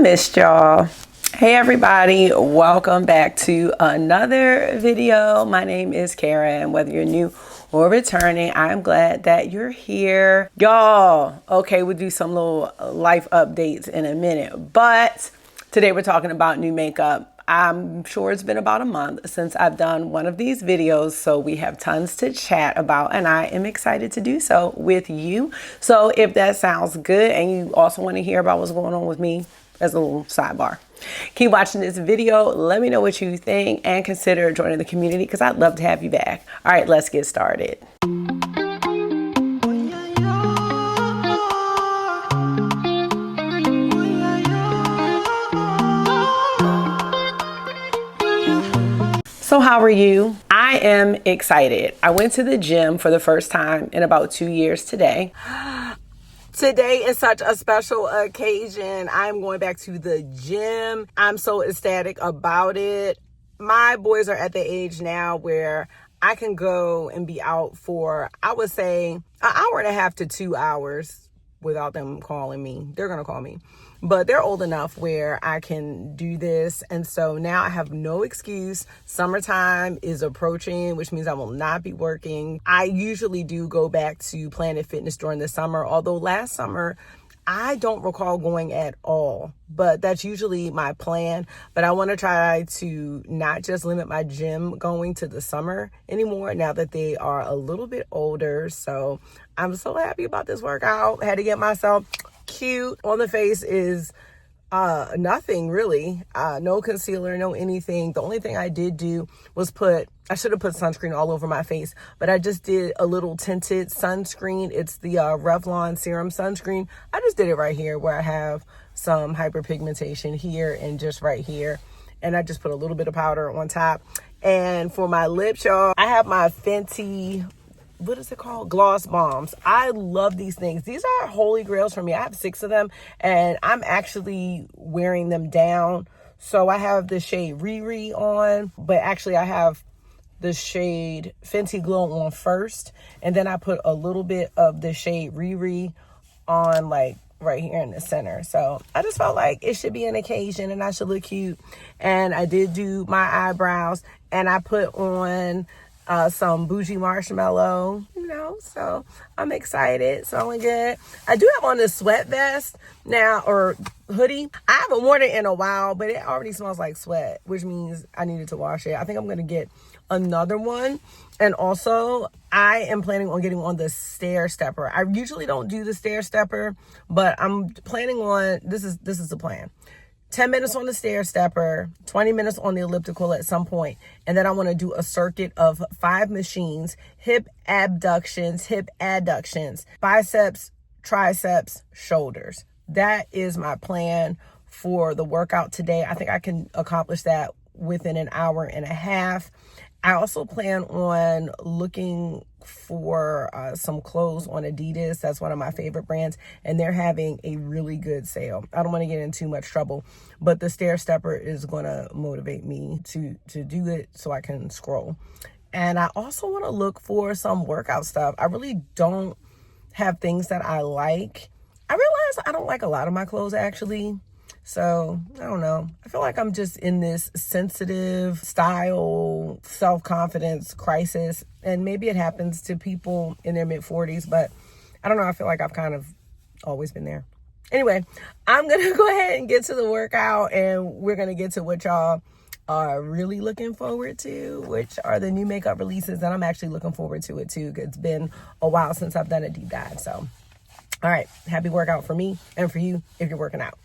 missed y'all. Hey everybody, welcome back to another video. My name is Karen. Whether you're new or returning, I'm glad that you're here. Y'all, okay, we'll do some little life updates in a minute, but today we're talking about new makeup. I'm sure it's been about a month since I've done one of these videos, so we have tons to chat about, and I am excited to do so with you. So if that sounds good and you also want to hear about what's going on with me, as a little sidebar, keep watching this video. Let me know what you think and consider joining the community because I'd love to have you back. All right, let's get started. So how are you? I am excited. I went to the gym for the first time in about 2 years today. Today is such a special occasion. I'm going back to the gym. I'm so ecstatic about it. My boys are at the age now where I can go and be out for, I would say, an hour and a half to 2 hours without them calling me. They're going to call me. But they're old enough where I can do this. And so now I have no excuse. Summertime is approaching, which means I will not be working. I usually do go back to Planet Fitness during the summer, although last summer I don't recall going at all, but that's usually my plan. But I want to try to not just limit my gym going to the summer anymore now that they are a little bit older. So I'm so happy about this workout. Had to get myself cute. On the face is nothing really, no concealer, no anything. The only thing I did do was I should have put sunscreen all over my face, but I just did a little tinted sunscreen. It's the Revlon serum sunscreen. I just did it right here where I have some hyperpigmentation here and just right here, and I just put a little bit of powder on top. And for my lips, y'all, I have my Fenty, what is it called? Gloss bombs. I love these things. These are holy grails for me. I have 6 of them and I'm actually wearing them down. So I have the shade Riri on, but actually I have the shade Fenty Glow on first. And then I put a little bit of the shade Riri on, like right here in the center. So I just felt like it should be an occasion and I should look cute. And I did do my eyebrows and I put on some bougie marshmallow, so I'm excited. So only good. I do have on this sweat vest now, or hoodie. I haven't worn it in a while, but it already smells like sweat, which means I needed to wash it. I think I'm going to get another one. And also I am planning on getting on the stair stepper. I usually don't do the stair stepper, but I'm planning on, this is the plan. 10 minutes on the stair stepper, 20 minutes on the elliptical at some point. And then I want to do a circuit of 5 machines, hip abductions, hip adductions, biceps, triceps, shoulders. That is my plan for the workout today. I think I can accomplish that within an hour and a half. I also plan on looking for some clothes on Adidas. That's one of my favorite brands, and they're having a really good sale. I don't want to get in too much trouble, but the stair stepper is going to motivate me to do it so I can scroll. And I also want to look for some workout stuff. I really don't have things that I like. I realize I don't like a lot of my clothes actually. So, I don't know. I feel like I'm just in this sensitive style, self-confidence crisis. And maybe it happens to people in their mid-40s, but I don't know. I feel like I've kind of always been there. Anyway, I'm going to go ahead and get to the workout, and we're going to get to what y'all are really looking forward to, which are the new makeup releases. And I'm actually looking forward to it too, because it's been a while since I've done a deep dive. So, all right. Happy workout for me and for you if you're working out.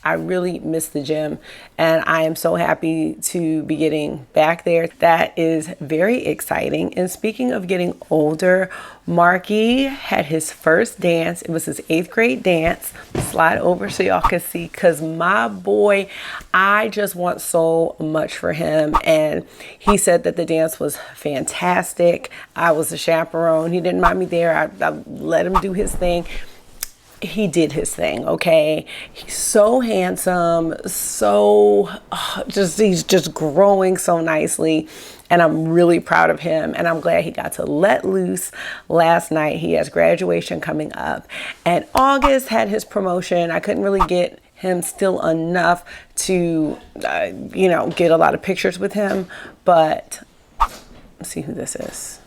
I really miss the gym and I am so happy to be getting back there. That is very exciting. And speaking of getting older, Marky had his first dance. It was his 8th grade dance. Slide over so y'all can see, because my boy, I just want so much for him. And he said that the dance was fantastic. I was a chaperone. He didn't mind me there. I let him do his thing. He did his thing, okay? He's so handsome, so he's just growing so nicely, and I'm really proud of him, and I'm glad he got to let loose last night. He has graduation coming up, and August had his promotion. I couldn't really get him still enough to, you know, get a lot of pictures with him. But let's see who this is.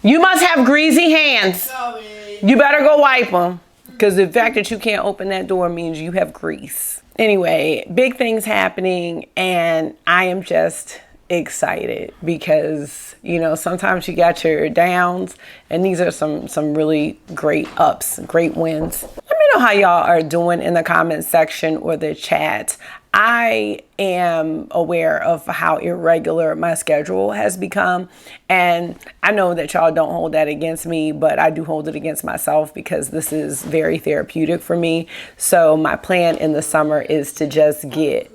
You must have greasy hands. Sorry. You better go wipe them, because the fact that you can't open that door means you have grease. Anyway, big things happening, and I am just excited because, you know, sometimes you got your downs, and these are some really great ups, great wins. Let me know how y'all are doing in the comment section or the chat. I am aware of how irregular my schedule has become, and I know that y'all don't hold that against me, but I do hold it against myself because this is very therapeutic for me. So my plan in the summer is to just get...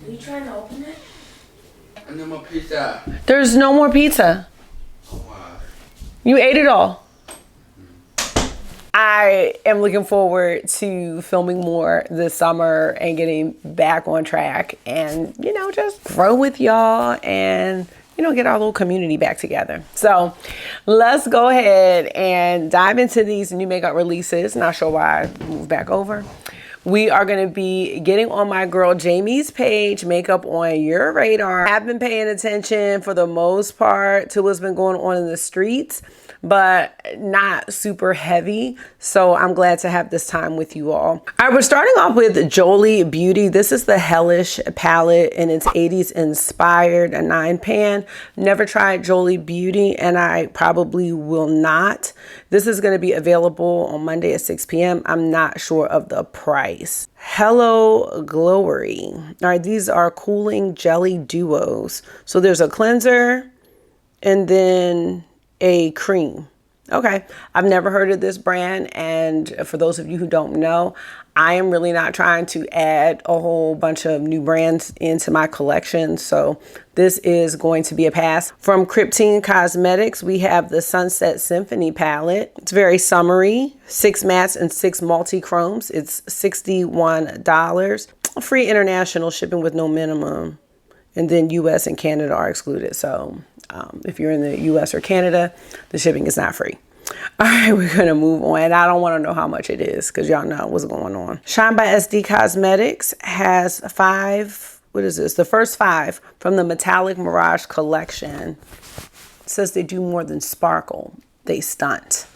Are you trying to open it? No more pizza. There's no more pizza. You ate it all. I am looking forward to filming more this summer and getting back on track and, you know, just grow with y'all and, you know, get our little community back together. So let's go ahead and dive into these new makeup releases. Not sure why I moved back over. We are going to be getting on my girl Jamie's page, Makeup on Your Radar. I've been paying attention for the most part to what's been going on in the streets, but not super heavy. So I'm glad to have this time with you all. All right, we're starting off with Jolie Beauty. This is the Hellish palette, and it's 80s inspired, a 9-pan. Never tried Jolie Beauty, and I probably will not. This is going to be available on Monday at 6 p.m. I'm not sure of the price. Hello Glory. All right, these are cooling jelly duos. So there's a cleanser and then a cream. Okay, I've never heard of this brand, and for those of you who don't know, I am really not trying to add a whole bunch of new brands into my collection, so this is going to be a pass. From Cryptine Cosmetics, we have the Sunset Symphony palette. It's very summery, 6 mattes and 6 multi-chromes. It's $61. Free international shipping with no minimum, and then US and Canada are excluded. So if you're in the US or Canada, the shipping is not free. All right, we're going to move on. I don't want to know how much it is because y'all know what's going on. Shine by SD Cosmetics has 5, what is this? The first 5 from the Metallic Mirage collection. It says they do more than sparkle. They stunt.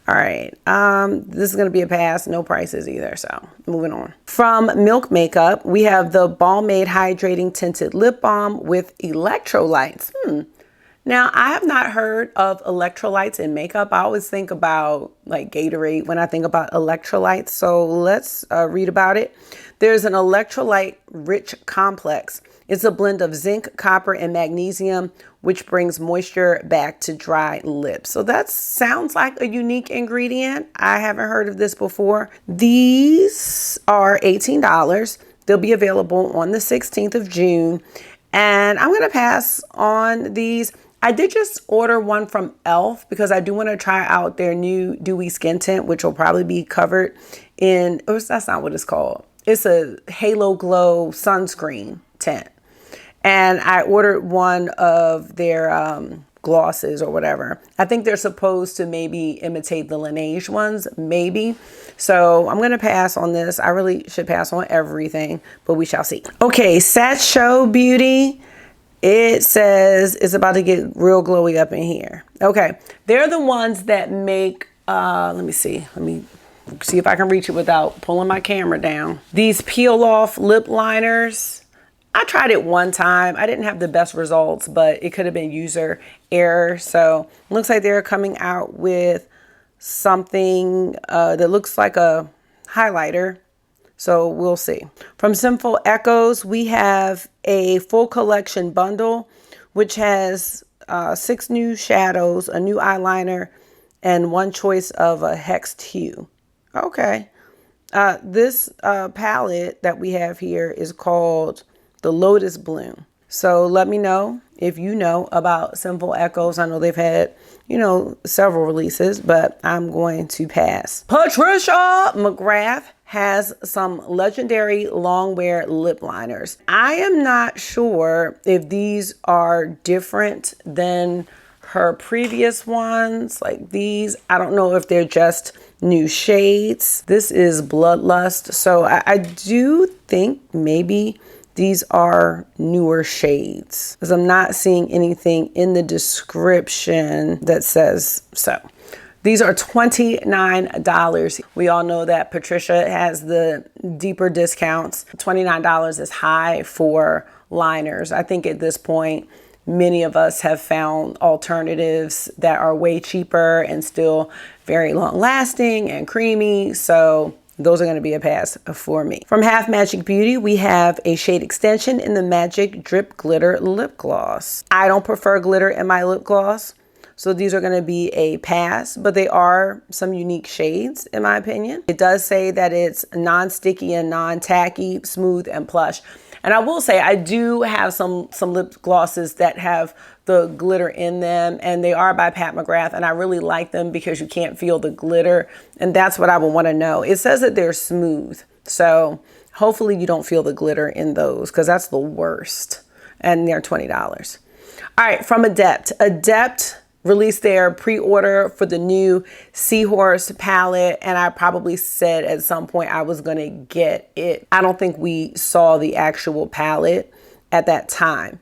All right, this is going to be a pass. No prices either, so moving on. From Milk Makeup, we have the Balmaid Hydrating Tinted Lip Balm with electrolytes. Now, I have not heard of electrolytes in makeup. I always think about like Gatorade when I think about electrolytes. So let's read about it. There's an electrolyte rich complex. It's a blend of zinc, copper, and magnesium, which brings moisture back to dry lips. So that sounds like a unique ingredient. I haven't heard of this before. These are $18. They'll be available on the 16th of June. And I'm going to pass on these. I did just order one from e.l.f. because I do want to try out their new Dewy Skin Tint, which will probably be covered in, oh, that's not what it's called. It's a Halo Glow sunscreen tint. And I ordered one of their glosses or whatever. I think they're supposed to maybe imitate the Laneige ones, maybe. So I'm going to pass on this. I really should pass on everything, but we shall see. Okay, Satcho Beauty. It says it's about to get real glowy up in here. Okay, they're the ones that make, let me see if I can reach it without pulling my camera down. These peel off lip liners. I tried it one time. I didn't have the best results, but it could have been user error. So it looks like they're coming out with something that looks like a highlighter. So we'll see. From Sinful Echoes, we have a full collection bundle, which has 6 new shadows, a new eyeliner, and 1 choice of a hexed hue. Okay. This palette that we have here is called the Lotus Bloom. So let me know if you know about Sinful Echoes. I know they've had, you know, several releases, but I'm going to pass. Patricia McGrath has some legendary long wear lip liners. I am not sure if these are different than her previous ones, like these. I don't know if they're just new shades. This is Bloodlust. So I do think maybe these are newer shades, because I'm not seeing anything in the description that says so. These are $29. We all know that Patricia has the deeper discounts. $29 is high for liners. I think at this point, many of us have found alternatives that are way cheaper and still very long lasting and creamy. So those are going to be a pass for me. From Half Magic Beauty, we have a shade extension in the Magic Drip Glitter Lip Gloss. I don't prefer glitter in my lip gloss, so these are going to be a pass, but they are some unique shades in my opinion. It does say that it's non-sticky and non-tacky, smooth and plush. And I will say I do have some lip glosses that have the glitter in them, and they are by Pat McGrath, and I really like them because you can't feel the glitter, and that's what I would want to know. It says that they're smooth, so hopefully you don't feel the glitter in those, because that's the worst, and they're $20. All right, from Adept released their pre-order for the new Seahorse palette, and I probably said at some point I was gonna get it. I don't think we saw the actual palette at that time.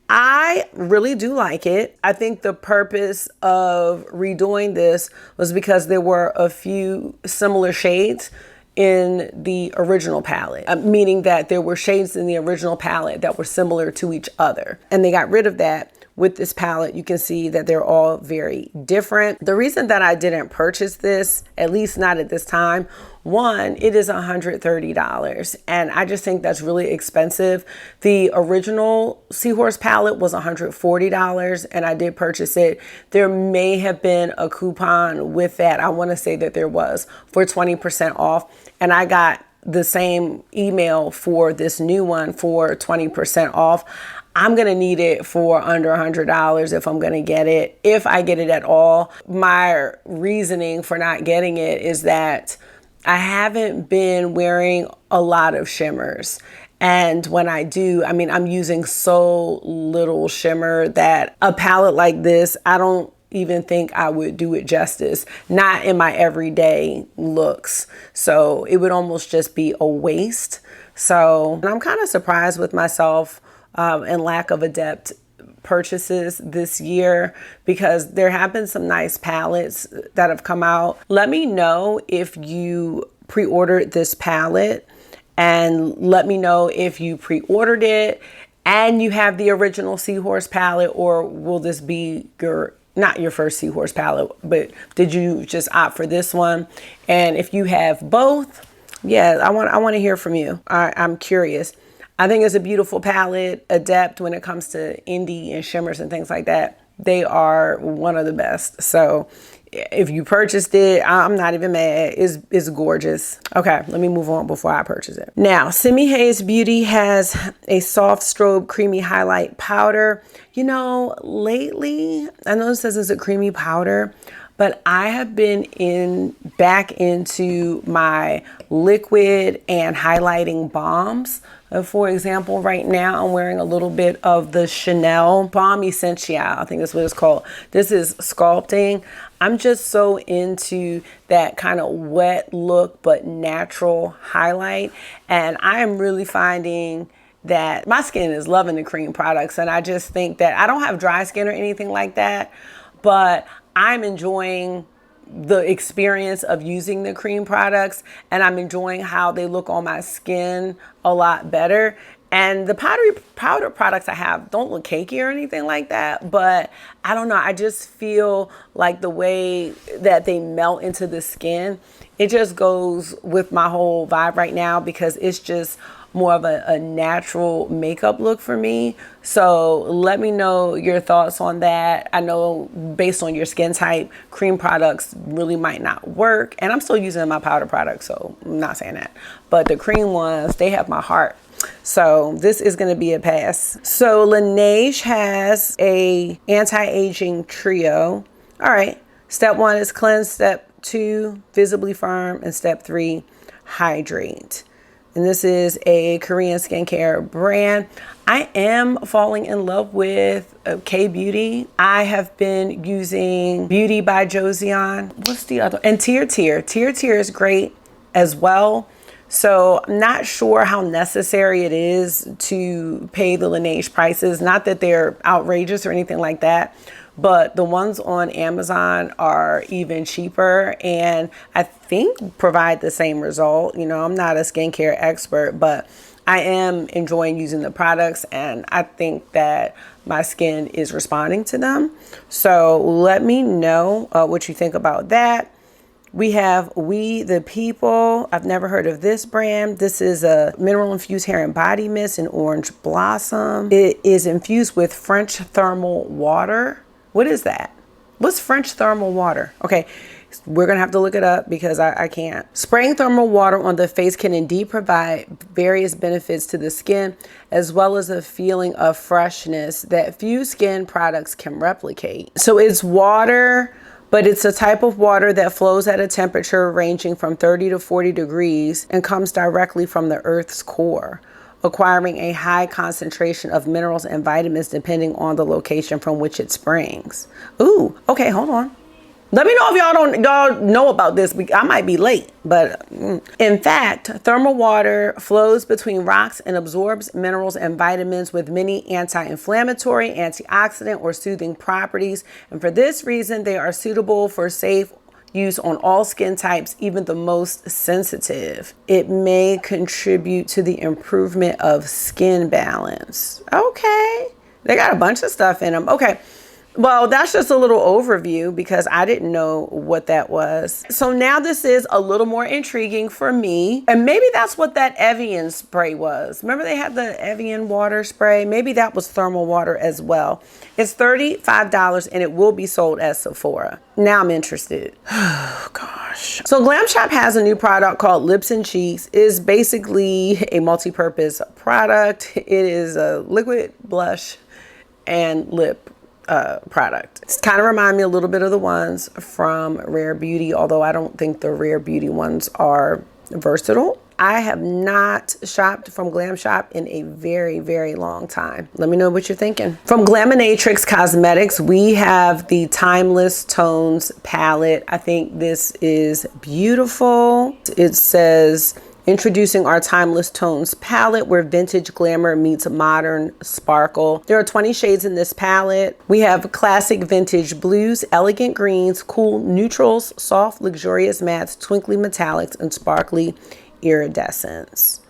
I really do like it. I think the purpose of redoing this was because there were a few similar shades in the original palette, meaning that there were shades in the original palette that were similar to each other, and they got rid of that. With this palette, you can see that they're all very different. The reason that I didn't purchase this, at least not at this time, one, it is $130, and I just think that's really expensive. The original Seahorse palette was $140, and I did purchase it. There may have been a coupon with that. I want to say that there was, for 20% off, and I got the same email for this new one for 20% off. I'm going to need it for under $100 if I'm going to get it, if I get it at all. My reasoning for not getting it is that I haven't been wearing a lot of shimmers. And when I do, I mean, I'm using so little shimmer that a palette like this, I don't even think I would do it justice, not in my everyday looks. So it would almost just be a waste. So and I'm kind of surprised with myself and lack of Adept purchases this year, because there have been some nice palettes that have come out. Let me know if you pre-ordered this palette, and let me know if you pre-ordered it and you have the original Seahorse palette, or will this be not your first Seahorse palette, but did you just opt for this one? And if you have both, yeah, I want to hear from you. I'm curious. I think it's a beautiful palette. Adept, when it comes to indie and shimmers and things like that, they are one of the best. So if you purchased it, I'm not even mad. It's gorgeous. Okay, let me move on before I purchase it. Now, Simi Hayes Beauty has a soft strobe creamy highlight powder. You know, lately, I know it says it's a creamy powder, but I have been back into my liquid and highlighting balms. For example, right now I'm wearing a little bit of the Chanel Balm Essential. I think that's what it's called. This is sculpting. I'm just so into that kind of wet look but natural highlight, and I am really finding that my skin is loving the cream products. And I just think that I don't have dry skin or anything like that, but I'm enjoying the experience of using the cream products, and I'm enjoying how they look on my skin a lot better. And the powder products I have don't look cakey or anything like that, but I don't know, I just feel like the way that they melt into the skin, it just goes with my whole vibe right now, because it's just more of a natural makeup look for me. So let me know your thoughts on that. I know based on your skin type, cream products really might not work, and I'm still using my powder products, so I'm not saying that, but the cream ones, they have my heart. So this is going to be a pass. So Laneige has a anti-aging trio. All right, step 1 is cleanse, step 2 visibly firm, and step 3 hydrate. And this is a Korean skincare brand. I am falling in love with K-Beauty. I have been using Beauty by Joseon. What's the other? And Tier Tier. Tier Tier is great as well. So I'm not sure how necessary it is to pay the Laneige prices. Not that they're outrageous or anything like that, but the ones on Amazon are even cheaper and I think provide the same result. You know, I'm not a skincare expert, but I am enjoying using the products and I think that my skin is responding to them. So let me know what you think about that. We have We the People. I've never heard of this brand. This is a mineral infused hair and body mist in orange blossom. It is infused with French thermal water. What is that? What's French thermal water? Okay, we're gonna have to look it up because I can't. Spraying thermal water on the face can indeed provide various benefits to the skin, as well as a feeling of freshness that few skin products can replicate. So it's water, but it's a type of water that flows at a temperature ranging from 30 to 40 degrees and comes directly from the Earth's core, acquiring a high concentration of minerals and vitamins depending on the location from which it springs. Ooh, okay, hold on. Let me know if y'all know about this. I might be late, but in fact, thermal water flows between rocks and absorbs minerals and vitamins with many anti-inflammatory, antioxidant, or soothing properties. And for this reason, they are suitable for safe use on all skin types, even the most sensitive. It may contribute to the improvement of skin balance. Okay, they got a bunch of stuff in them. Okay. Well, that's just a little overview because I didn't know what that was. So now this is a little more intriguing for me. And maybe that's what that Evian spray was. Remember they had the Evian water spray? Maybe that was thermal water as well. It's $35 and it will be sold at Sephora. Now I'm interested. Oh gosh. So Glam Shop has a new product called Lips and Cheeks. It's basically a multi-purpose product. It is a liquid blush and lip product. It's kind of remind me a little bit of the ones from Rare Beauty, although I don't think the Rare Beauty ones are versatile. I have not shopped from Glam Shop in a very, very long time. Let me know what you're thinking. From Glaminatrix Cosmetics, we have the Timeless Tones palette. I think this is beautiful. It says, introducing our Timeless Tones palette where vintage glamour meets modern sparkle. There are 20 shades in this palette. We have classic vintage blues, elegant greens, cool neutrals, soft luxurious mattes, twinkly metallics, and sparkly iridescence.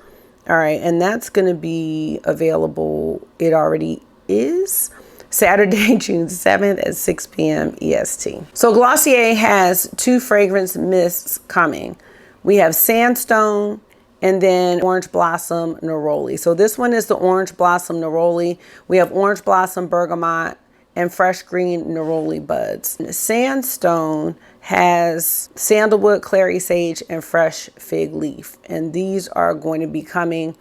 All right, and that's gonna be available, it already is, Saturday, June 7th at 6 p.m. EST. So Glossier has 2 fragrance mists coming. We have Sandstone and then Orange Blossom Neroli. So this one is the Orange Blossom Neroli. We have Orange Blossom Bergamot and Fresh Green Neroli Buds. Sandstone has Sandalwood, Clary Sage, and Fresh Fig Leaf. And these are going to be coming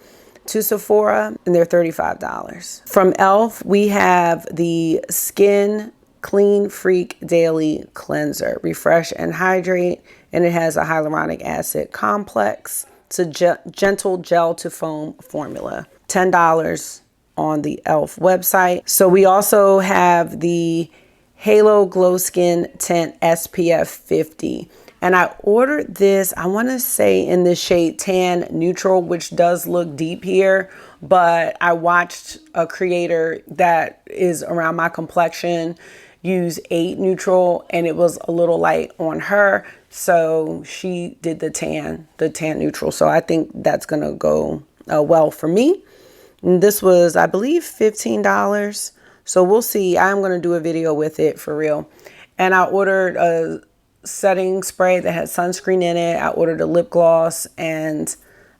to Sephora and they're $35. From e.l.f. we have the Skin Clean Freak Daily Cleanser. Refresh and hydrate. And it has a hyaluronic acid complex. It's a gentle gel to foam formula. $10 on the e.l.f. website. So we also have the Halo Glow Skin Tint SPF 50. And I ordered this, I want to say in the shade Tan Neutral, which does look deep here. But I watched a creator that is around my complexion use 8 Neutral and it was a little light on her. So she did the tan neutral. So I think that's going to go well for me. And this was, I believe, $15. So we'll see. I'm going to do a video with it for real. And I ordered a setting spray that had sunscreen in it. I ordered a lip gloss and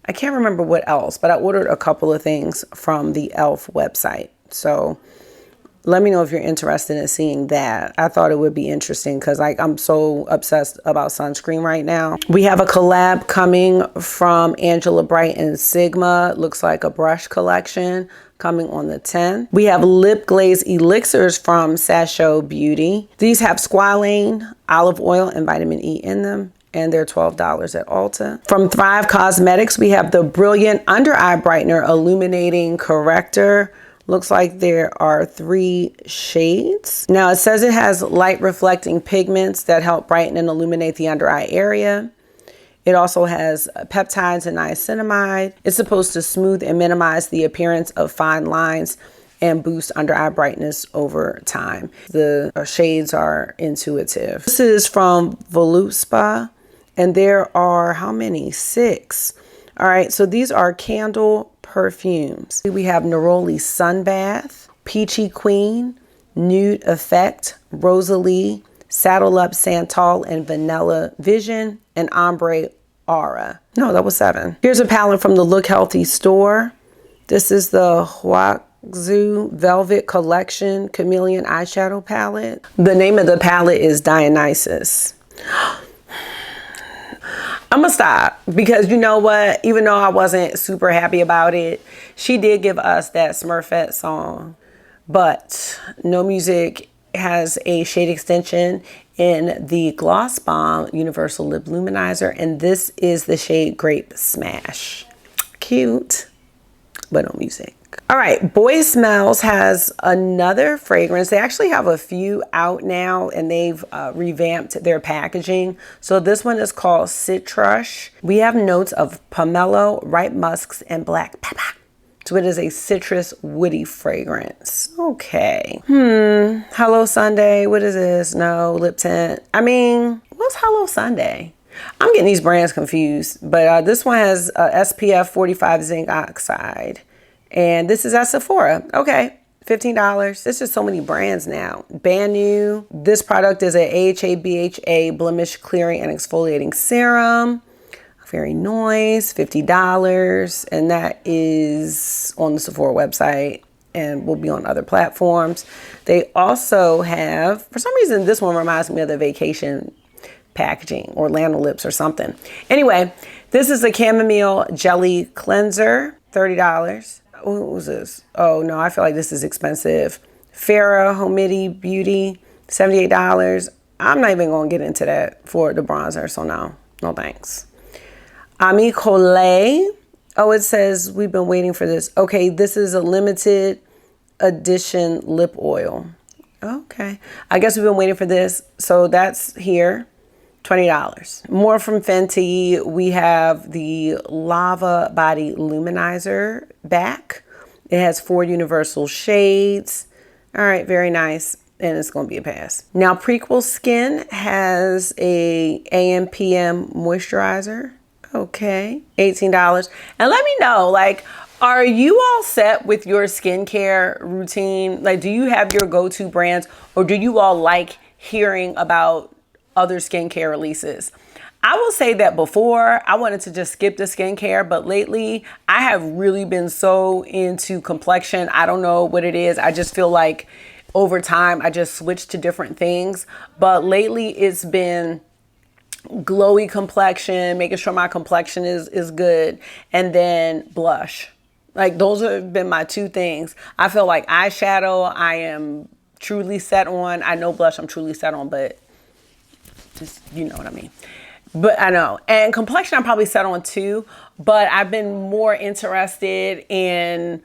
I can't remember what else, but I ordered a couple of things from the e.l.f. website. So Let me know if you're interested in seeing that. I thought it would be interesting because like I'm so obsessed about sunscreen right now. We have a collab coming from Angela Bright and Sigma. Looks like a brush collection coming on the 10th. We have lip glaze elixirs from Sasho Beauty. These have squalane, olive oil, and vitamin E in them, and they're $12 at Ulta. From Thrive Cosmetics, we have the Brilliant Under Eye Brightener Illuminating Corrector. Looks like there are 3 shades. Now it says it has light reflecting pigments that help brighten and illuminate the under eye area. It also has peptides and niacinamide. It's supposed to smooth and minimize the appearance of fine lines and boost under eye brightness over time. The shades are intuitive. This is from Voluspa, and there are how many? 6. All right, so these are candle perfumes. We have Neroli Sun Bath, Peachy Queen, Nude Effect, Rosalie, Saddle Up Santal and Vanilla Vision, and Ombre Aura. No, that was 7. Here's a palette from the Look Healthy store. This is the Huaxu Velvet Collection Chameleon Eyeshadow Palette. The name of the palette is Dionysus. I'm gonna stop because you know what? Even though I wasn't super happy about it, she did give us that Smurfette song. But No Music has a shade extension in the Gloss Bomb Universal Lip Luminizer, and this is the shade Grape Smash. Cute, but No Music. All right, Boy Smells has another fragrance. They actually have a few out now, and they've revamped their packaging. So this one is called Citrush. We have notes of pomelo, ripe musks, and black pepper. So it is a citrus woody fragrance. Okay. Hello Sunday. What is this? No, lip tint. I mean, what's Hello Sunday? I'm getting these brands confused, but this one has SPF 45 zinc oxide. And this is at Sephora. Okay, $15. There's just so many brands now. Banu. This product is a AHA BHA blemish clearing and exfoliating serum. Very nice, $50. And that is on the Sephora website and will be on other platforms. They also have, for some reason, this one reminds me of the vacation packaging, Orlando Lips or something. Anyway, this is a chamomile jelly cleanser, $30. What was this? Oh no, I feel like this is expensive. Farrah Homidi Beauty, $78. I'm not even gonna get into that for the bronzer, so no thanks. Ami Collet. Oh, it says we've been waiting for this. Okay, this is a limited edition lip oil. Okay, I guess we've been waiting for this. So that's here, $20. More from Fenty. We have the Lava Body Luminizer back. It has 4 universal shades. All right, very nice. And it's going to be a pass. Now, Prequel Skin has a AM PM moisturizer. Okay, $18. And let me know, like, are you all set with your skincare routine? Like, do you have your go-to brands, or do you all like hearing about other skincare releases? I will say that before I wanted to just skip the skincare, but lately I have really been so into complexion. I don't know what it is. I just feel like over time I just switched to different things. But lately it's been glowy complexion, making sure my complexion is good, and then blush. Like, those have been my 2 things. I feel like eyeshadow I am truly set on. I know blush I'm truly set on, but just, you know what I mean. But I know. And complexion I'm probably set on too, but I've been more interested in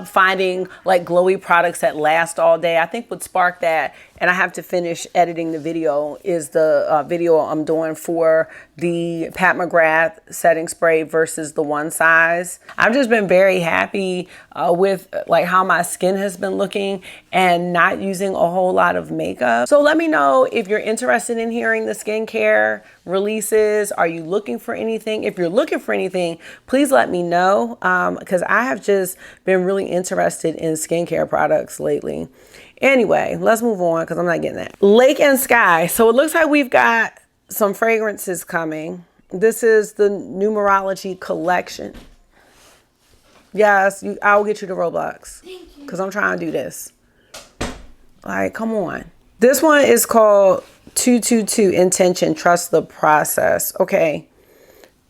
finding like glowy products that last all day. I think what sparked that, and I have to finish editing the video, is the video I'm doing for the Pat McGrath setting spray versus the one size. I've just been very happy with like how my skin has been looking and not using a whole lot of makeup. So let me know if you're interested in hearing the skincare releases. Are you looking for anything? If you're looking for anything, please let me know, because I have just been really interested in skincare products lately. Anyway, let's move on because I'm not getting that. Lake and Sky. So it looks like we've got some fragrances coming. This is the numerology collection. Yes, I'll get you the Roblox because I'm trying to do this. Like, come on. This one is called 222 Intention, Trust the Process. Okay.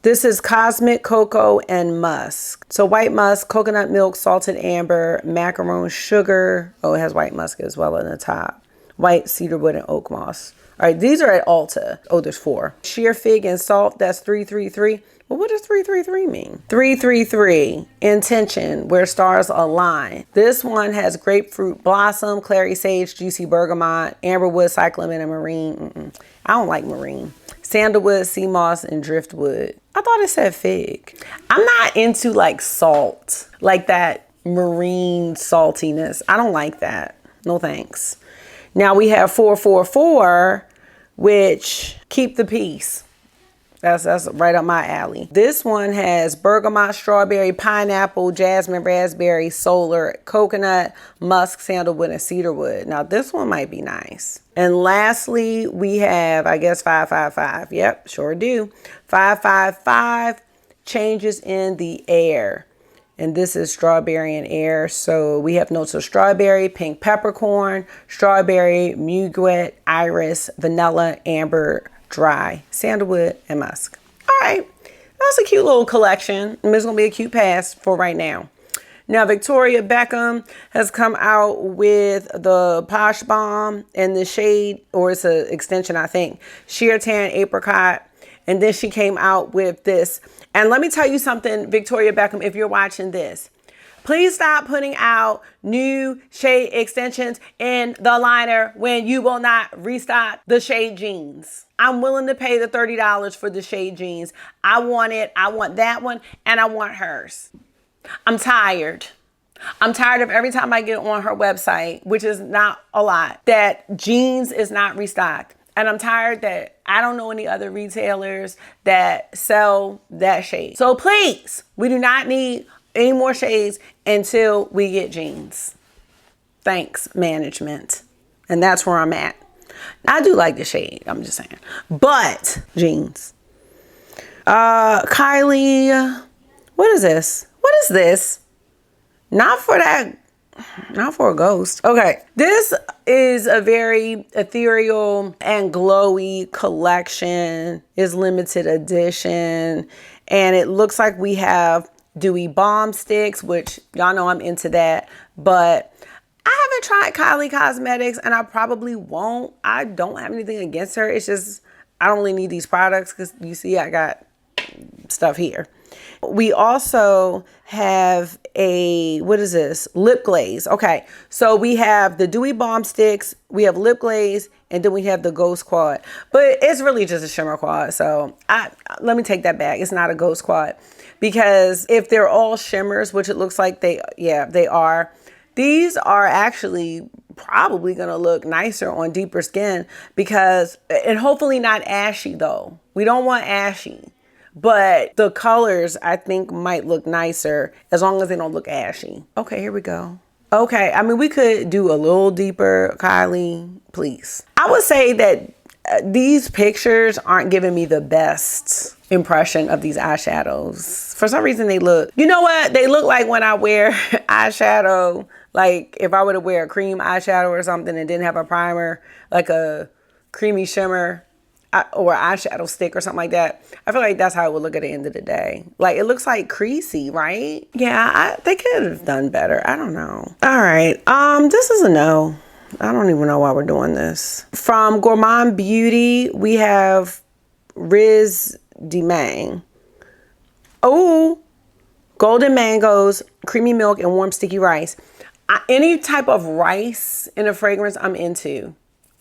This is Cosmic Cocoa and Musk. So white musk, coconut milk, salted amber, macaron sugar. Oh, it has white musk as well in the top. White cedarwood and oak moss. All right, these are at Ulta. Oh, there's 4. Sheer fig and salt, that's 333. Well, what does 333 mean? 333, intention, where stars align. This one has grapefruit blossom, clary sage, juicy bergamot, amberwood, cyclamen, and marine. I don't like marine. Sandalwood, sea moss, and driftwood. I thought it said fig. I'm not into like salt, like that marine saltiness. I don't like that. No thanks. Now we have 444, which keep the peace. That's right up my alley. This one has bergamot, strawberry, pineapple, jasmine, raspberry, solar, coconut, musk, sandalwood, and cedarwood. Now this one might be nice. And lastly, we have, I guess, 555. Yep, sure do. 555, changes in the air. And this is strawberry and air. So we have notes of strawberry, pink peppercorn, strawberry, muguet, iris, vanilla, amber, dry, sandalwood, and musk. All right, that's a cute little collection. It's gonna be a cute pass for right now. Now, Victoria Beckham has come out with the Posh Bomb in the shade, or it's an extension, I think, sheer tan apricot. And then she came out with this. And let me tell you something, Victoria Beckham, if you're watching this, please stop putting out new shade extensions in the liner when you will not restock the shade jeans. I'm willing to pay the $30 for the shade jeans. I want it. I want that one. And I want hers. I'm tired. I'm tired of every time I get on her website, which is not a lot, that jeans is not restocked. And I'm tired that I don't know any other retailers that sell that shade. So please, we do not need any more shades until we get jeans. Thanks, management. And that's where I'm at. I do like the shade, I'm just saying. But jeans. Kylie, what is this? What is this? Not for a ghost. Okay, this is a very ethereal and glowy collection. It's limited edition. And it looks like we have dewy balm sticks, which y'all know I'm into that. But I haven't tried Kylie Cosmetics, and I probably won't. I don't have anything against her. It's just, I don't really need these products because you see I got stuff here. We also have a, what is this? Lip glaze. Okay, so we have the dewy balm sticks, we have lip glaze, and then we have the ghost quad. But it's really just a shimmer quad. So let me take that back. It's not a ghost quad, because if they're all shimmers, which it looks like they are, these are actually probably going to look nicer on deeper skin because, and hopefully not ashy though. We don't want ashy. But the colors, I think, might look nicer as long as they don't look ashy. Okay, here we go. Okay, I mean, we could do a little deeper, Kylie, please. I would say that these pictures aren't giving me the best impression of these eyeshadows. For some reason, they look, you know what? They look like when I wear eyeshadow, like if I were to wear a cream eyeshadow or something and didn't have a primer, like a creamy shimmer, or eyeshadow stick or something like that. I feel like that's how it would look at the end of the day. Like, it looks like creasy, right? Yeah, they could have done better. I don't know. All right. This is a no. I don't even know why we're doing this. From Gourmand Beauty, we have Riz de Mang. Oh, golden mangoes, creamy milk, and warm sticky rice. Any type of rice in a fragrance, I'm into.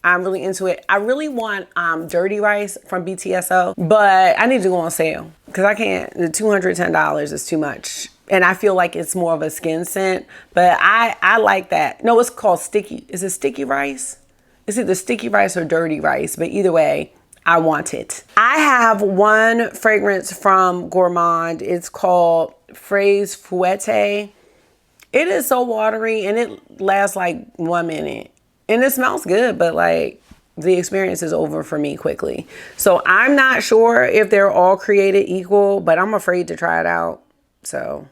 I'm really into it. I really want dirty rice from BTSO, but I need to go on sale because I can't. The $210 is too much. And I feel like it's more of a skin scent, but I like that. No, it's called sticky. Is it sticky rice? It's either sticky rice or dirty rice, but either way, I want it. I have one fragrance from Gourmand. It's called FRIZZFACE. It is so watery and it lasts like 1 minute. And it smells good, but like the experience is over for me quickly. So I'm not sure if they're all created equal, but I'm afraid to try it out. So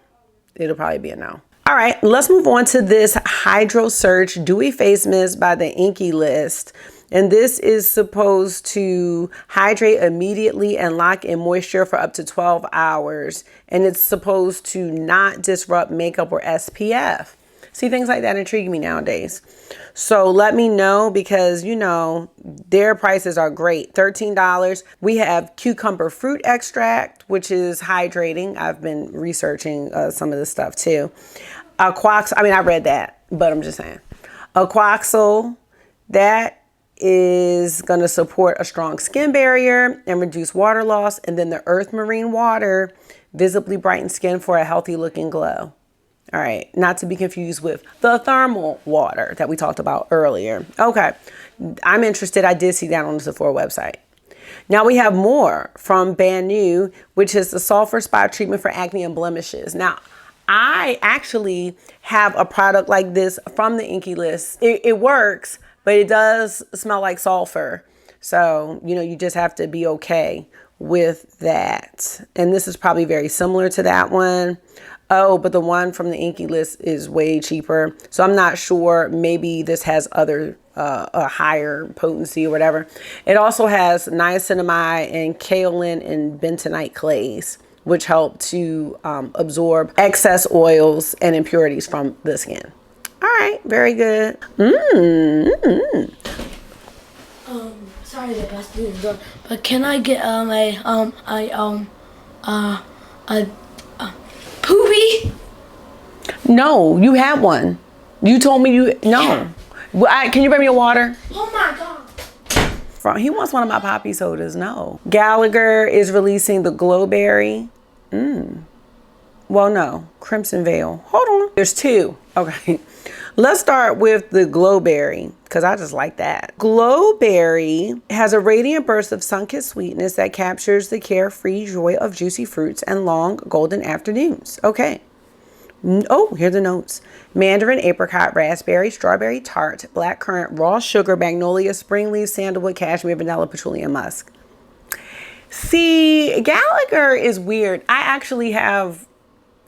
it'll probably be a no. All right, let's move on to this Hydro Search Dewy Face Mist by the Inky List. And this is supposed to hydrate immediately and lock in moisture for up to 12 hours. And it's supposed to not disrupt makeup or SPF. See, things like that intrigue me nowadays. So let me know, because, you know, their prices are great. $13. We have cucumber fruit extract, which is hydrating. I've been researching some of this stuff too. I read that, but I'm just saying. Aquaxal, that is going to support a strong skin barrier and reduce water loss. And then the Earth Marine Water visibly brightens skin for a healthy looking glow. All right, not to be confused with the thermal water that we talked about earlier. Okay, I'm interested. I did see that on the Sephora website. Now we have more from Brand New, which is the sulfur spot treatment for acne and blemishes. Now, I actually have a product like this from the Inky List. It works, but it does smell like sulfur. So, you know, you just have to be okay with that. And this is probably very similar to that one. Oh, but the one from the Inky List is way cheaper. So I'm not sure. Maybe this has other a higher potency or whatever. It also has niacinamide and kaolin and bentonite clays, which help to absorb excess oils and impurities from the skin. All right, very good. Sorry to bust through the door, but can I get a poopy? No, you have one. You told me no. Can you bring me a water? Oh my God. He wants one of my poppy sodas. No. Gallagher is releasing the Glowberry. Well, no. Crimson Veil. Hold on. There's two. Okay. Let's start with the Glowberry, because I just like that. Glowberry has a radiant burst of sun-kissed sweetness that captures the carefree joy of juicy fruits and long golden afternoons. Okay. Oh, here are the notes. Mandarin, apricot, raspberry, strawberry tart, blackcurrant, raw sugar, magnolia, spring leaf, sandalwood, cashmere, vanilla, patchouli, and musk. See, Gallagher is weird. I actually have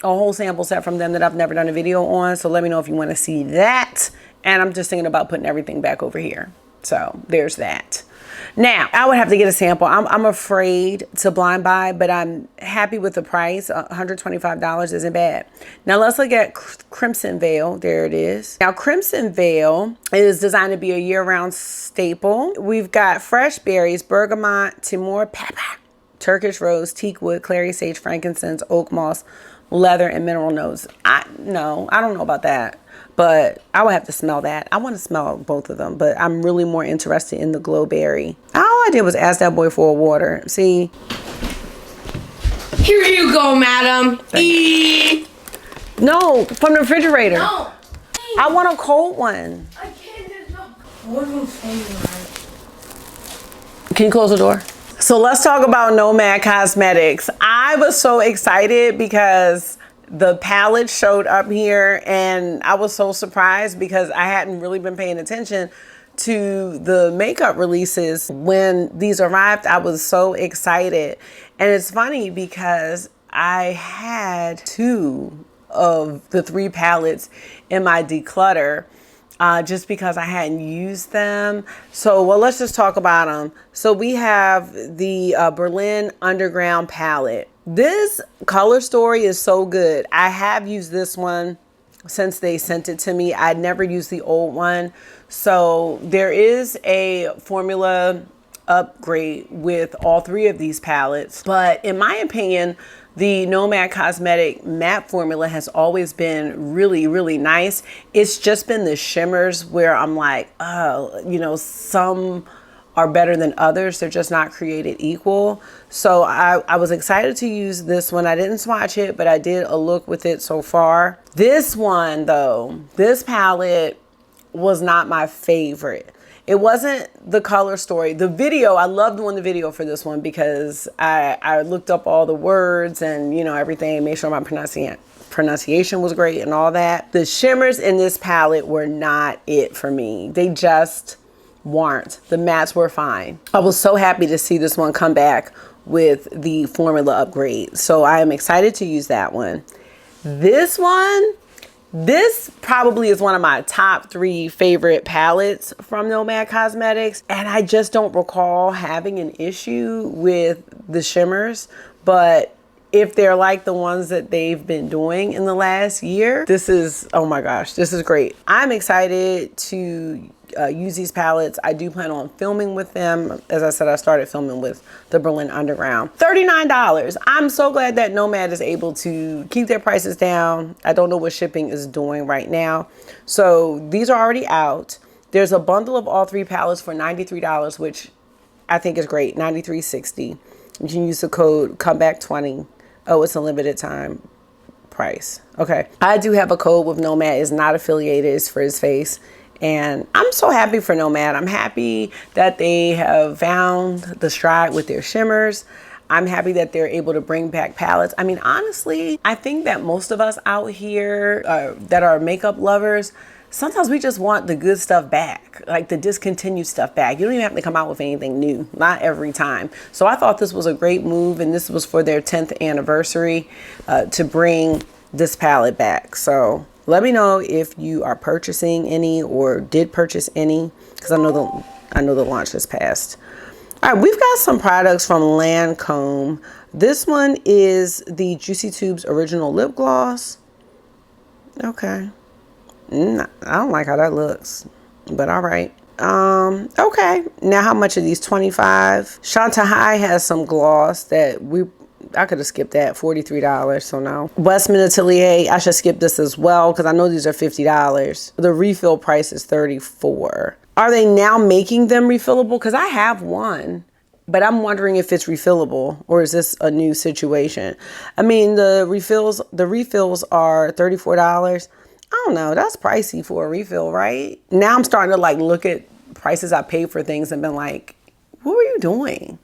a whole sample set from them that I've never done a video on. So let me know if you want to see that. And I'm just thinking about putting everything back over here. So there's that. Now, I would have to get a sample. I'm afraid to blind buy, but I'm happy with the price. $125 isn't bad. Now let's look at Crimson Veil. There it is. Now Crimson Veil is designed to be a year-round staple. We've got fresh berries, bergamot, Timor pepper, Turkish rose, teak wood, clary sage, frankincense, oak moss, leather, and mineral notes. I don't know about that, but I would have to smell that. I want to smell both of them, but I'm really more interested in the Glowberry. All I did was ask that boy for a water. See? Here you go, madam. No, from the refrigerator. No. I want a cold one. I can't. There's no cold one. Can you close the door? So let's talk about Nomad Cosmetics. I was so excited because the palette showed up here, and I was so surprised because I hadn't really been paying attention to the makeup releases. When these arrived, I was so excited. And it's funny because I had 2 of the 3 palettes in my declutter. Just because I hadn't used them. So, well, let's just talk about them. So we have the Berlin Underground palette. This color story is so good. I have used this one since they sent it to me. I'd never used the old one. So there is a formula upgrade with all 3 of these palettes. But in my opinion, the Nomad Cosmetic matte formula has always been really, really nice. It's just been the shimmers where I'm like, oh, you know, some are better than others. They're just not created equal. So I was excited to use this one. I didn't swatch it, but I did a look with it so far. This one though, this palette was not my favorite. It wasn't the color story. The video, I loved doing the video for this one because I looked up all the words and, you know, everything, made sure my pronunciation was great and all that. The shimmers in this palette were not it for me. They just weren't. The mattes were fine. I was so happy to see this one come back with the formula upgrade. So I am excited to use that one. This one, This probably is one of my top 3 favorite palettes from Nomad Cosmetics, and I just don't recall having an issue with the shimmers, but if they're like the ones that they've been doing in the last year, this is, oh my gosh, this is great. I'm excited to use these palettes. I do plan on filming with them. As I said, I started filming with the Berlin Underground. $39. I'm so glad that Nomad is able to keep their prices down. I don't know what shipping is doing right now. So these are already out. There's a bundle of all 3 palettes for $93, which I think is great. $93.60. You can use the code comeback20. Oh, it's a limited time price. Okay. I do have a code with Nomad. It's not affiliated. It's FRIZZFACE. And I'm so happy for Nomad. I'm happy that they have found the stride with their shimmers. I'm happy that they're able to bring back palettes. I mean, honestly, I think that most of us out here that are makeup lovers, sometimes we just want the good stuff back, like the discontinued stuff back. You don't even have to come out with anything new, not every time. So I thought this was a great move, and this was for their 10th anniversary to bring this palette back. So let me know if you are purchasing any or did purchase any, because I know the launch has passed. All right, we've got some products from Lancome. This one is the Juicy Tubes Original Lip Gloss. Okay. I don't like how that looks, but all right. Okay. Now, how much are these? 25. Shanta High has some gloss that I could have skipped that. $43. So no. Westman Atelier, I should skip this as well because I know these are $50. The refill price is $34. Are they now making them refillable? Because I have one, but I'm wondering if it's refillable or is this a new situation? I mean, the refills are $34. I don't know. That's pricey for a refill, right? Now I'm starting to like look at prices I paid for things and been like, what were you doing,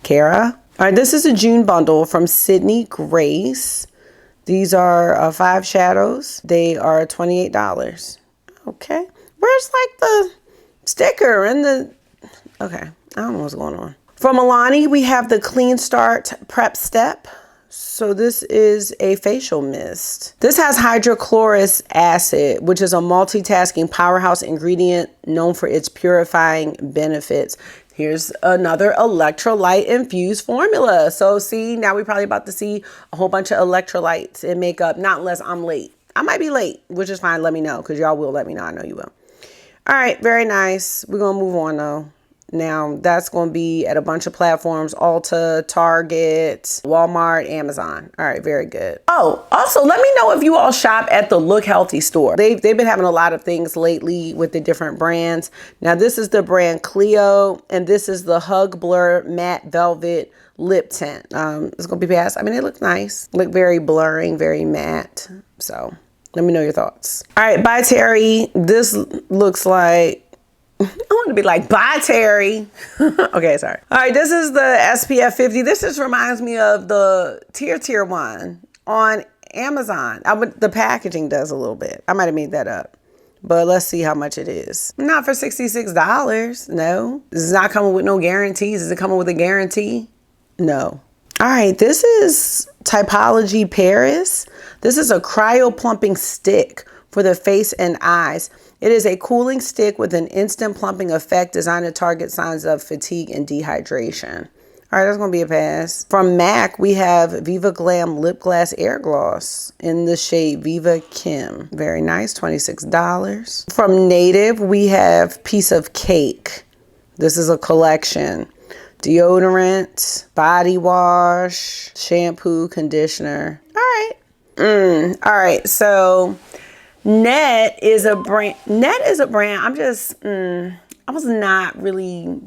Kara? All right, this is a June bundle from Sydney Grace. These are 5 shadows. They are $28. Okay. Where's like the sticker and the... Okay, I don't know what's going on. From Alani, we have the Clean Start Prep Step. So this is a facial mist. This has hydrochloric acid, which is a multitasking powerhouse ingredient known for its purifying benefits. Here's another electrolyte infused formula. So see, now we're probably about to see a whole bunch of electrolytes in makeup, not unless I'm late. I might be late, which is fine. Let me know, because y'all will let me know. I know you will. All right, very nice. We're going to move on though. Now, that's going to be at a bunch of platforms: Ulta, Target, Walmart, Amazon. All right, very good. Oh, also, let me know if you all shop at the Look Healthy store. They've been having a lot of things lately with the different brands. Now, this is the brand Clio, and this is the Hug Blur Matte Velvet Lip Tint. It's going to be passed. I mean, it looks nice. Look very blurring, very matte. So, let me know your thoughts. All right, by Terry. This looks like... I want to be like, bye, Terry. Okay, sorry. All right, this is the SPF 50. This just reminds me of the Tier one on Amazon. The packaging does a little bit. I might have made that up. But let's see how much it is. Not for $66. No. This is not coming with no guarantees. Is it coming with a guarantee? No. All right, this is Typology Paris. This is a cryo plumping stick for the face and eyes. It is a cooling stick with an instant plumping effect designed to target signs of fatigue and dehydration. All right, that's going to be a pass. From MAC, we have Viva Glam Lip Glass Air Gloss in the shade Viva Kim. Very nice, $26. From Native, we have Piece of Cake. This is a collection. Deodorant, body wash, shampoo, conditioner. All right. All right, so... Net is a brand. I was not really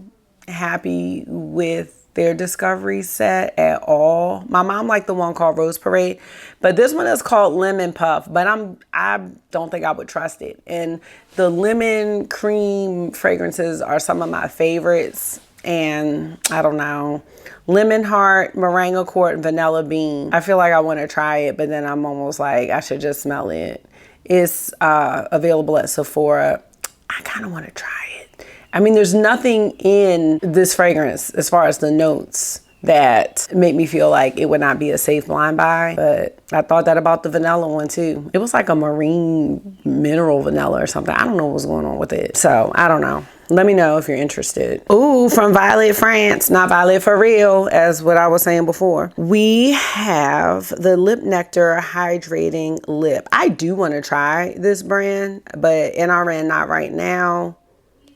happy with their discovery set at all. My mom liked the one called Rose Parade, but this one is called Lemon Puff, but I don't think I would trust it. And the lemon cream fragrances are some of my favorites. And I don't know, Lemon Heart, Meringue Accord, and Vanilla Bean. I feel like I want to try it, but then I'm almost like, I should just smell it. It's available at Sephora. I kind of want to try it. I mean, there's nothing in this fragrance as far as the notes that made me feel like it would not be a safe blind buy. But I thought that about the vanilla one too. It was like a marine mineral vanilla or something. I don't know what was going on with it. So I don't know. Let me know if you're interested. Ooh, from Violet France, not Violet for real, as what I was saying before. We have the Lip Nectar Hydrating Lip. I do want to try this brand, but NRN not right now.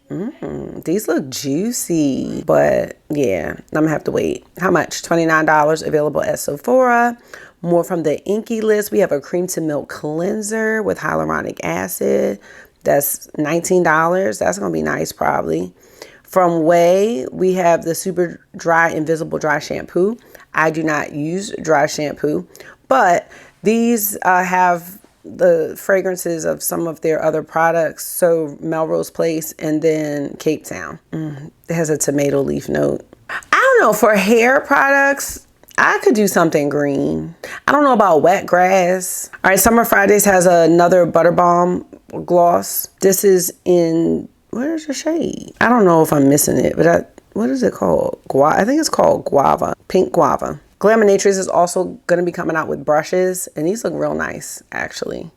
These look juicy, but yeah, I'm gonna have to wait. How much? $29, available at Sephora. More from the Inky list. We have a cream to milk cleanser with hyaluronic acid. That's $19. That's gonna be nice probably. From Way, we have the super dry invisible dry shampoo. I do not use dry shampoo, but these have the fragrances of some of their other products. So Melrose Place and then Cape Town. It has a tomato leaf note. I don't know, for hair products, I could do something green. I don't know about wet grass. All right, Summer Fridays has another Butter Balm gloss. This is in, where's the shade? I don't know if I'm missing it, but what is it called? I think it's called Guava, Pink Guava. Glaminatrix is also going to be coming out with brushes, and these look real nice, actually.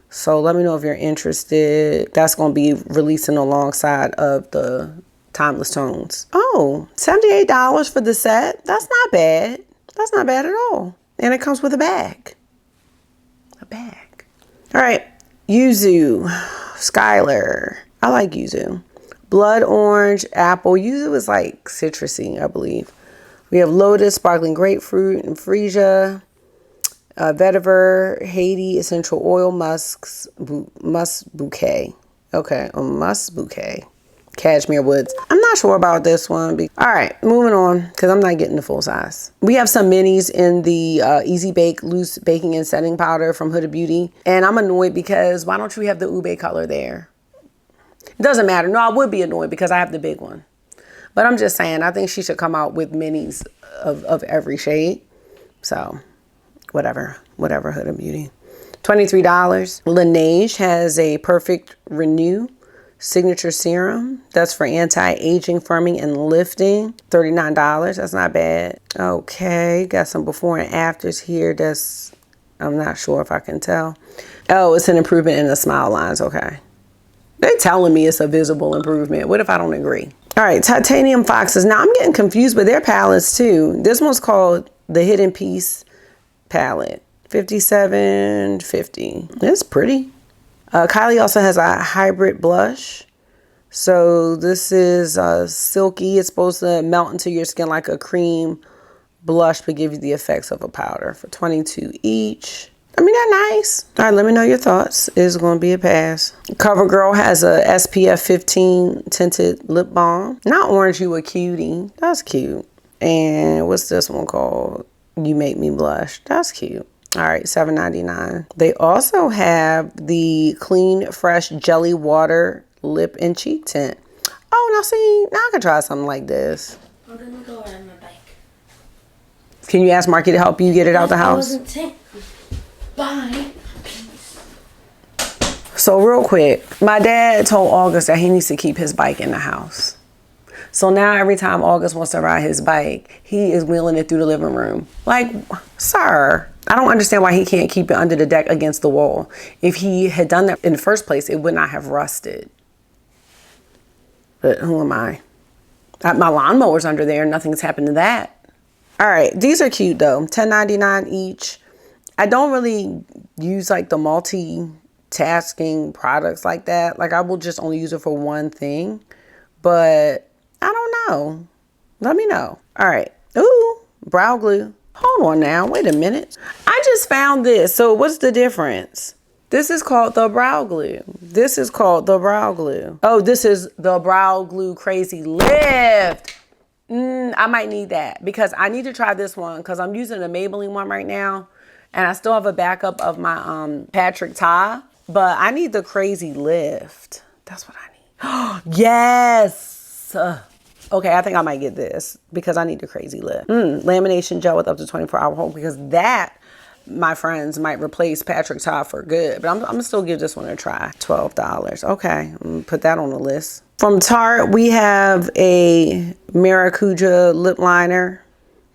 So let me know if you're interested. That's going to be releasing alongside of the Timeless Tones. Oh, $78 for the set. That's not bad. That's not bad at all. And it comes with a bag. A bag. All right. Yuzu. Skylar. I like Yuzu. Blood Orange, Apple. Yuzu is like citrusy, I believe. We have Lotus, Sparkling Grapefruit, and Freesia, Vetiver, Haiti, Essential Oil, Musk Bouquet. Okay, a Musk Bouquet. Cashmere Woods. I'm not sure about this one. All right, moving on, because I'm not getting the full size. We have some minis in the Easy Bake Loose Baking and Setting Powder from Huda Beauty. And I'm annoyed because why don't you have the ube color there? It doesn't matter. No, I would be annoyed because I have the big one. But I'm just saying, I think she should come out with minis of every shade. So, whatever, Huda Beauty. $23. Laneige has a Perfect Renew Signature Serum. That's for anti-aging, firming, and lifting. $39. That's not bad. Okay, got some before and afters here. I'm not sure if I can tell. Oh, it's an improvement in the smile lines. Okay. They're telling me it's a visible improvement. What if I don't agree? All right, Titanium Foxes. Now, I'm getting confused with their palettes, too. This one's called the Hidden Piece palette. $57.50. It's pretty. Kylie also has a hybrid blush. So this is silky. It's supposed to melt into your skin like a cream blush, but give you the effects of a powder for $22 each. I mean, they're nice. All right, let me know your thoughts. It's going to be a pass. CoverGirl has a SPF 15 tinted lip balm. Not Orange You a Cutie. That's cute. And what's this one called? You Make Me Blush. That's cute. All right, $7.99. They also have the Clean Fresh Jelly Water Lip and Cheek Tint. Oh, now see, now I can try something like this. I'm gonna go ride my bike. Can you ask Marky to help you get it out the house? I wasn't saying bye. Peace. So real quick, my dad told August that he needs to keep his bike in the house. So now every time August wants to ride his bike, he is wheeling it through the living room. Like, sir, I don't understand why he can't keep it under the deck against the wall. If he had done that in the first place, it would not have rusted. But who am I? My lawnmower's under there. Nothing's happened to that. All right, these are cute though. $10.99 each. I don't really use like the multitasking products like that. Like I will just only use it for one thing. But I don't know. Let me know. All right. Ooh, brow glue. Hold on now. Wait a minute. I just found this. So what's the difference? This is called the brow glue. This is called the brow glue. Oh, this is the brow glue crazy lift. I might need that because I need to try this one because I'm using a Maybelline one right now. And I still have a backup of my Patrick Ta. But I need the crazy lift. That's what I need. Yes. Okay, I think I might get this because I need the crazy lift. Lamination gel with up to 24-hour hold because that, my friends, might replace Patrick Ta for good. But I'm going to still give this one a try. $12. Okay, I'm going to put that on the list. From Tarte, we have a Maracuja lip liner.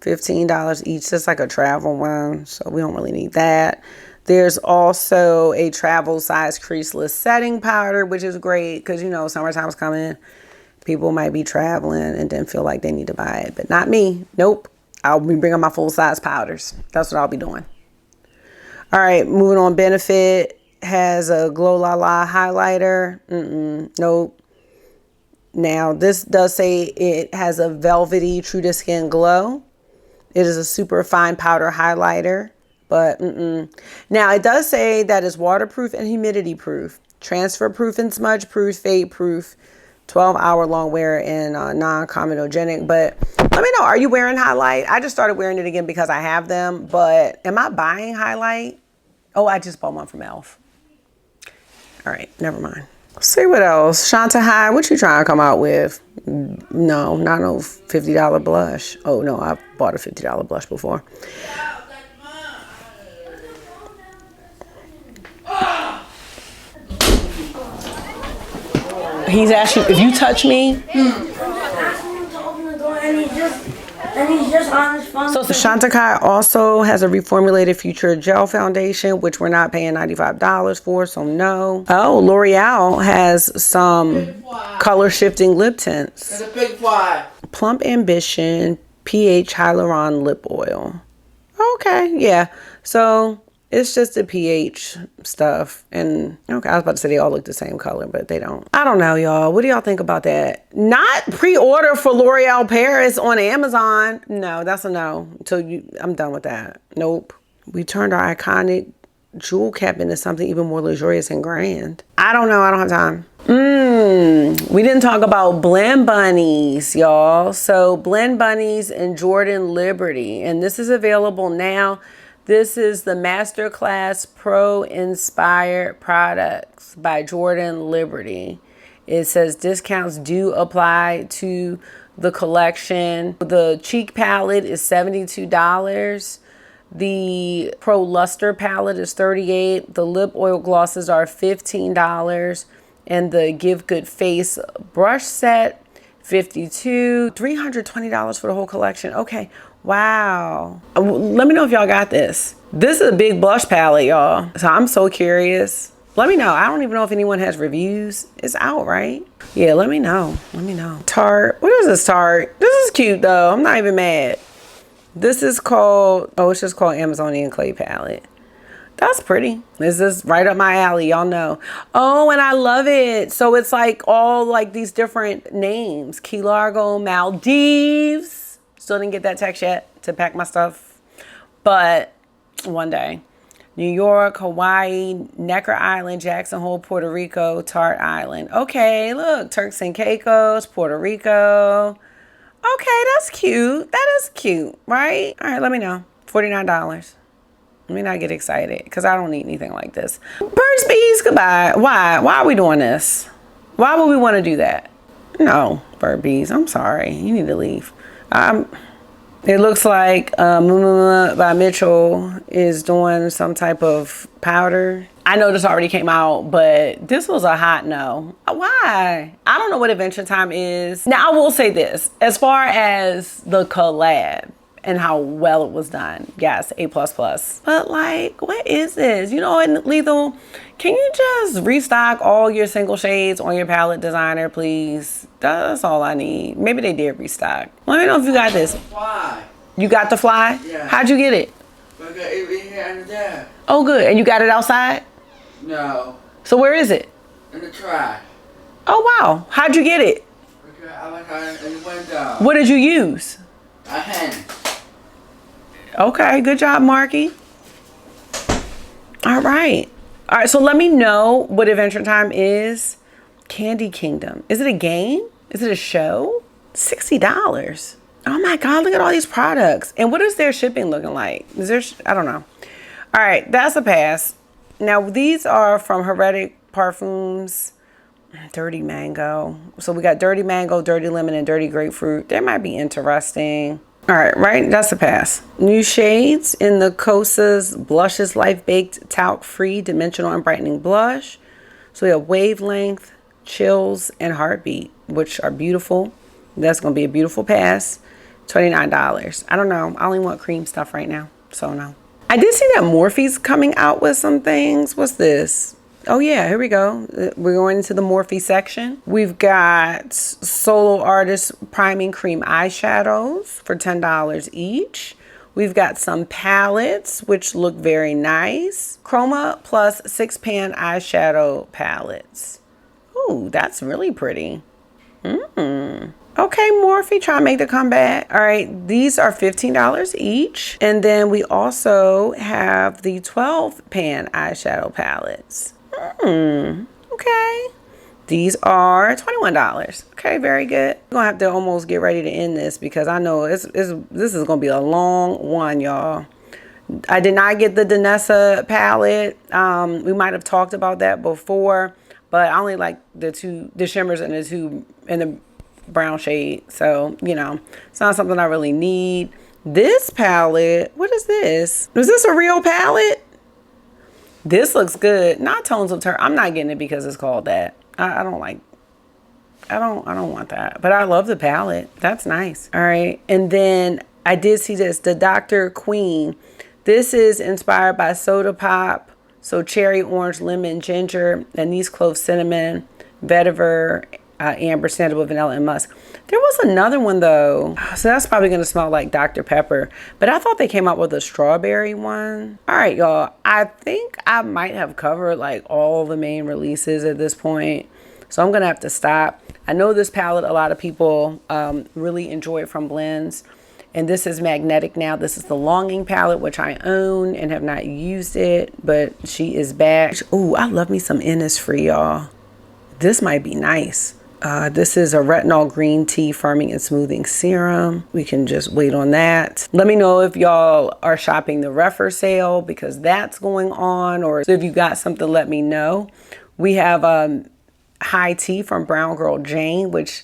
$15 each. That's like a travel one, so we don't really need that. There's also a travel size creaseless setting powder, which is great because, you know, summertime's coming. People might be traveling and then feel like they need to buy it, but not me. Nope. I'll be bringing my full size powders. That's what I'll be doing. All right, moving on. Benefit has a Glow La La highlighter. Nope. Now, this does say it has a velvety true to skin glow. It is a super fine powder highlighter. But now it does say that it's waterproof and humidity proof, transfer proof and smudge proof, fade proof, 12-hour long wear, and non-comedogenic. But let me know, are you wearing highlight? I just started wearing it again because I have them. But am I buying highlight? Oh, I just bought one from Elf. All right, never mind. Let's see what else. Shanta High, what you trying to come out with? No, not no $50 blush. Oh no, I bought a $50 blush before. He's asking if you touch me. I'm asking him to open the door, and he's just on his phone. So the Chantecaille also has a reformulated Future Gel Foundation, which we're not paying $95 for, so no. Oh, L'Oreal has some color shifting lip tints. It's a big fly. Plump Ambition pH Hyaluron Lip Oil. Okay, yeah. So it's just the pH stuff. And okay, I was about to say they all look the same color, but they don't. I don't know, y'all. What do y'all think about that? Not pre-order for L'Oreal Paris on Amazon. No, that's a no. I'm done with that. Nope. We turned our iconic jewel cap into something even more luxurious and grand. I don't know. I don't have time. We didn't talk about Blend Bunnies, y'all. So Blend Bunnies and Jordan Liberty. And this is available now. This is the Masterclass Pro Inspired Products by Jordan Liberty. It says discounts do apply to the collection. The cheek palette is $72. The Pro Luster palette is $38. The lip oil glosses are $15. And the Give Good Face brush set, $52. $320 for the whole collection. Okay. Wow. Let me know if y'all got this. This is a big blush palette, y'all. So I'm so curious. Let me know. I don't even know if anyone has reviews. It's out, right? Yeah, let me know. Let me know. Tarte. What is this Tarte? This is cute, though. I'm not even mad. This is called, oh, it's just called Amazonian Clay Palette. That's pretty. This is right up my alley, y'all know. Oh, and I love it. So it's like all like these different names. Key Largo, Maldives. Still didn't get that text yet to pack my stuff. But one day. New York, Hawaii, Necker Island, Jackson Hole, Puerto Rico, Tarte Island. Okay, look, Turks and Caicos, Puerto Rico. Okay, that's cute. That is cute, right? All right, let me know. $49. Let me not get excited because I don't need anything like this. Burt's Bees, goodbye. Why? Why are we doing this? Why would we want to do that? No, Burt's Bees, I'm sorry. You need to leave. It looks like by Mitchell is doing some type of powder. I know this already came out, but this was a hot no. Why? I don't know what Adventure Time is. Now, I will say this. As far as the collab and how well it was done, yes, A++. But like, what is this? You know, and Lethal, can you just restock all your single shades on your palette designer, please? That's all I need. Maybe they did restock. Let me know if you got this. Fly. You got the fly? Yeah. How'd you get it? I got it here under there. Oh, good. And you got it outside? No. So where is it? In the trash. Oh, wow. How'd you get it? Okay, I like how in the window. What did you use? A hen. Okay, good job, Marky. All right. All right, so let me know what Adventure Time is. Candy Kingdom. Is it a game? Is it a show? $60. Oh my God, look at all these products. And what is their shipping looking like? Is there, I don't know. All right, that's a pass. Now, these are from Heretic Parfums. Dirty Mango. So we got Dirty Mango, Dirty Lemon, and Dirty Grapefruit. They might be interesting. All right, right? That's a pass. New shades in the Kosas Blushes Life Baked Talc Free Dimensional and Brightening Blush. So we have Wavelength, Chills, and Heartbeat, which are beautiful. That's going to be a beautiful pass. $29. I don't know. I only want cream stuff right now, so no. I did see that Morphe's coming out with some things. What's this? Oh yeah, here we go. We're going into the Morphe section. We've got Solo Artist Priming Cream Eyeshadows for $10 each. We've got some palettes, which look very nice. Chroma Plus 6-pan eyeshadow palettes. Ooh, that's really pretty. Okay, Morphe, try to make the comeback. All right, these are $15 each. And then we also have the 12-pan eyeshadow palettes. Okay. These are $21. Okay, very good. I'm gonna have to almost get ready to end this because I know this is gonna be a long one, y'all. I did not get the Denona palette. We might have talked about that before, but I only like the shimmers and the brown shade. So, you know, it's not something I really need. This palette, what is this? Is this a real palette? This looks good. Not Tones of Terror. I'm not getting it because it's called that. I don't want that. But I love the palette. That's nice. All right. And then I did see this, the Dr. Queen. This is inspired by Soda Pop. So cherry, orange, lemon, ginger, anise, clove, cinnamon, vetiver, amber, sandalwood, vanilla, and musk. There was another one though. So that's probably going to smell like Dr. Pepper. But I thought they came out with a strawberry one. All right, y'all. I think I might have covered like all the main releases at this point. So I'm going to have to stop. I know this palette, a lot of people really enjoy it from Blends. And this is magnetic now. This is the Longing palette, which I own and have not used it. But she is back. Ooh, I love me some Innisfree, y'all. This might be nice. This is a retinol green tea firming and smoothing serum. We can just wait on that. Let me know if y'all are shopping the Refer sale because that's going on, or if you got something, let me know. We have High Tea from Brown Girl Jane, which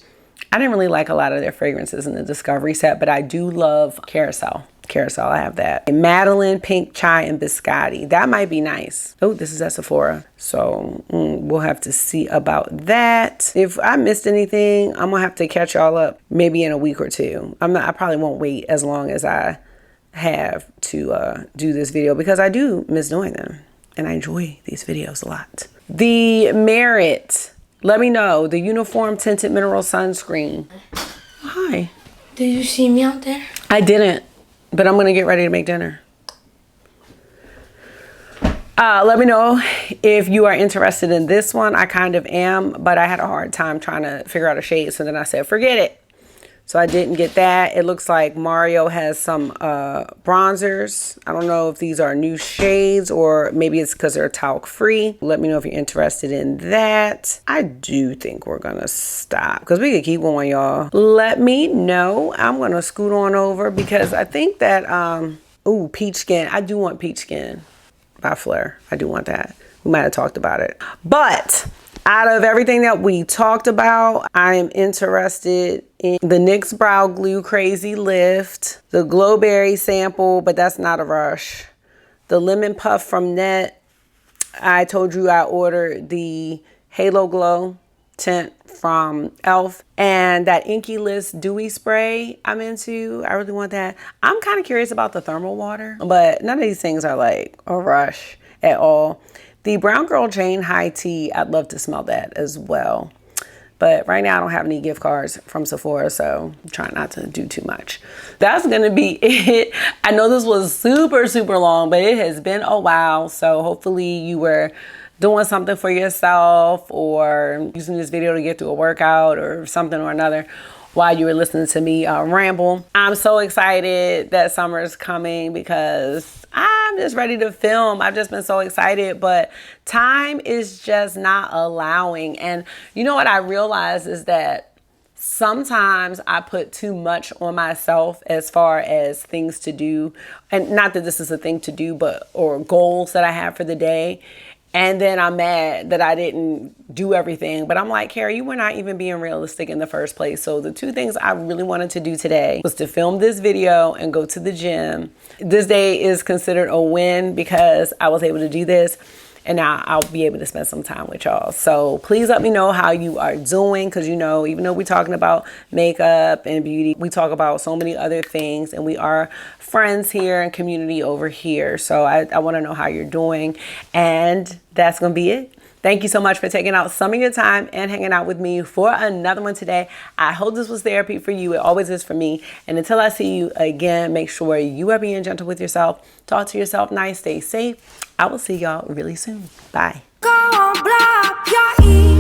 I didn't really like a lot of their fragrances in the Discovery set, but I do love Carousel. Carousel, I have that. Madeline, Pink Chai, and Biscotti. That might be nice. Oh, this is at Sephora. So we'll have to see about that. If I missed anything, I'm gonna have to catch y'all up maybe in a week or two. I probably won't wait as long as I have to do this video because I do miss doing them and I enjoy these videos a lot. The Merit, let me know, the Uniform Tinted Mineral Sunscreen. Hi. Did you see me out there? I didn't. But I'm going to get ready to make dinner. Let me know if you are interested in this one. I kind of am, but I had a hard time trying to figure out a shade. So then I said, forget it. So I didn't get that. It looks like Mario has some bronzers. I don't know if these are new shades or maybe it's because they're talc free. Let me know if you're interested in that. I do think we're going to stop because we could keep going, y'all. Let me know. I'm going to scoot on over because I think that, ooh, Peach Skin. I do want Peach Skin by Fleur. I do want that. We might have talked about it. But out of everything that we talked about, I am interested in the NYX Brow Glue Crazy Lift, the Glowberry sample, but that's not a rush. The Lemon Puff from Net. I told you I ordered the Halo Glow tint from e.l.f. and that Inky List Dewy Spray I'm into. I really want that. I'm kind of curious about the thermal water, but none of these things are like a rush at all. The Brown Girl Jane High Tea, I'd love to smell that as well. But right now I don't have any gift cards from Sephora, so I'm trying not to do too much. That's gonna be it. I know this was super, super long, but it has been a while. So hopefully you were doing something for yourself or using this video to get through a workout or something or another while you were listening to me ramble. I'm so excited that summer is coming because I'm just ready to film. I've just been so excited, but time is just not allowing. And you know what I realized is that sometimes I put too much on myself as far as things to do. And not that this is a thing to do, but or goals that I have for the day. And then I'm mad that I didn't do everything. But I'm like, Carrie, you were not even being realistic in the first place. So the two things I really wanted to do today was to film this video and go to the gym. This day is considered a win because I was able to do this. and now I'll be able to spend some time with y'all. So please let me know how you are doing, because you know, even though we're talking about makeup and beauty, we talk about so many other things, and we are friends here and community over here. So I want to know how you're doing, and that's gonna be it. Thank you so much for taking out some of your time and hanging out with me for another one today. I hope this was therapy for you. It always is for me. And until I see you again, make sure you are being gentle with yourself. Talk to yourself nice. Stay safe. I will see y'all really soon. Bye. Go on, blow up your ear.